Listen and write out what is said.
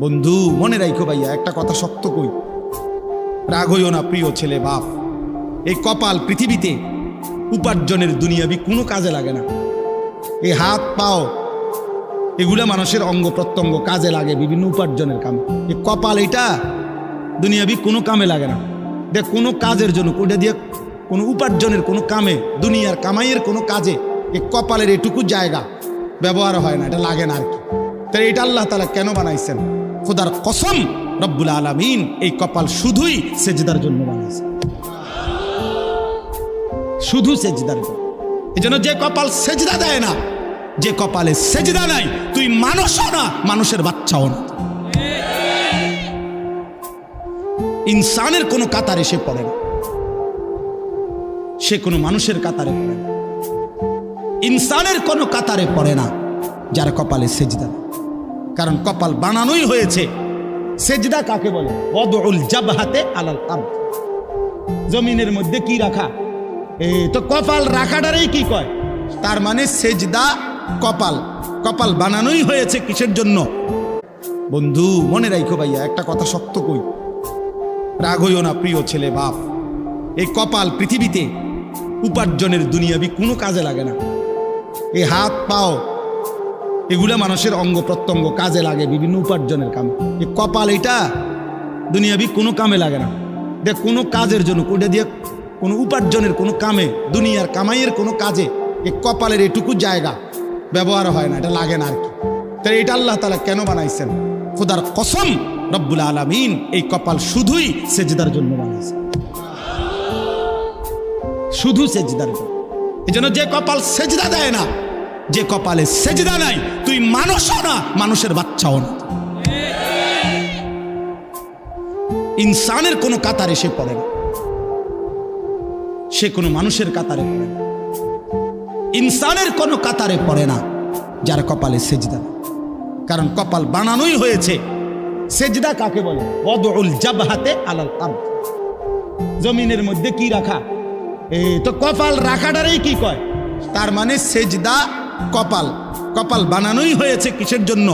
বন্ধু মনে রাখো ভাইয়া, একটা কথা শক্ত কই, রাগ হইও না প্রিয় ছেলে বাপ। এই কপাল পৃথিবীতে উপার্জনের দুনিয়াবি কোনো কাজে লাগে না। এই হাত পাও এগুলা মানুষের অঙ্গ প্রত্যঙ্গ কাজে লাগে বিভিন্ন উপার্জনের কামে। এই কপাল এটা দুনিয়াবি কোনো কামে লাগে না। দেখ কোনো কাজের জন্য ওটা দিয়ে কোনো উপার্জনের কোনো কামে, দুনিয়ার কামাইয়ের কোনো কাজে এই কপালের এটুকু জায়গা ব্যবহার হয় না, এটা লাগে না আর কি। তাই এটা আল্লাহ তাআলা কেন বানাইছেন? খোদার কসম রব্বুল আলামিন এই কপাল শুধুই সেজদার জন্য বানাইছেন, শুধু সেজদার জন্য। এই জন্য যে কপাল সেজদা দেয় না, যে কপালে সেজদা নাই, তুই মানুষও না, মানুষের বাচ্চাও না। ইনসানের কোনো কাতারে সে পড়ে না, সে কোনো মানুষের কাতারে পড়ে না। ইনসানের কোনো কাতারে পড়ে না যার কপালে সেজদা। কারণ কপাল বানানোই হয়েছে। সেজদা কাকে বলে? ওয়াদউল জাবহাতে আলাল আরদ, জমিনের মধ্যে কি রাখা। এই তো কপাল রাখাটারই কি কয়? তার মানে সেজদা কপাল। কপাল বানানোই হয়েছে কিসের জন্য? বন্ধু মনে রাখো ভাইয়া, একটা কথা শক্ত কই, রাগ হইও না প্রিয় ছেলে বাপ। এই কপাল পৃথিবীতে উপার্জনের দুনিয়াবি কোনো কাজে লাগে না। এই হাত পাও এগুলা মানুষের অঙ্গ প্রত্যঙ্গ কাজে লাগে বিভিন্ন উপার্জনের কামে। এই কপাল এটা দুনিয়াবি কোনো কামে লাগে না। দেখ কোনো কাজের জন্য ওটা দিয়ে কোনো উপার্জনের কোনো কামে, দুনিয়ার কামাইয়ের কোনো কাজে এই কপালের এটুকু জায়গা ব্যবহার হয় না, এটা লাগে না আর কি। তাই এটা আল্লাহ তাআলা কেন বানাইছেন? খোদার কসম রব্বুল আলামিন এই কপাল শুধুই সেজদার জন্য বানাইছেন, শুধু সেজদার জন্য। এই জন্য যে কপাল সেজদা দেয় না, যে কপালে সেজদা নাই, তুই মানুষও না, মানুষের বাচ্চাও না। ইনসানের কোনো কাতারে সে পড়ে না, সে কোনো মানুষের কাতারে পড়ে না। ইনসানের কোনো কাতারে পড়ে না যার কপালে সেজদা। কারণ কপাল বানানোই হয়েছে। সেজদা কাকে বলে? ওয়াদউল জাবহাতে আলাল আরদ, জমিনের মধ্যে কি রাখা। এই তো কপাল রাখাটারই কি কয়? তার মানে সেজদা কপাল। কপাল বানানোই হয়েছে কিসের জন্য?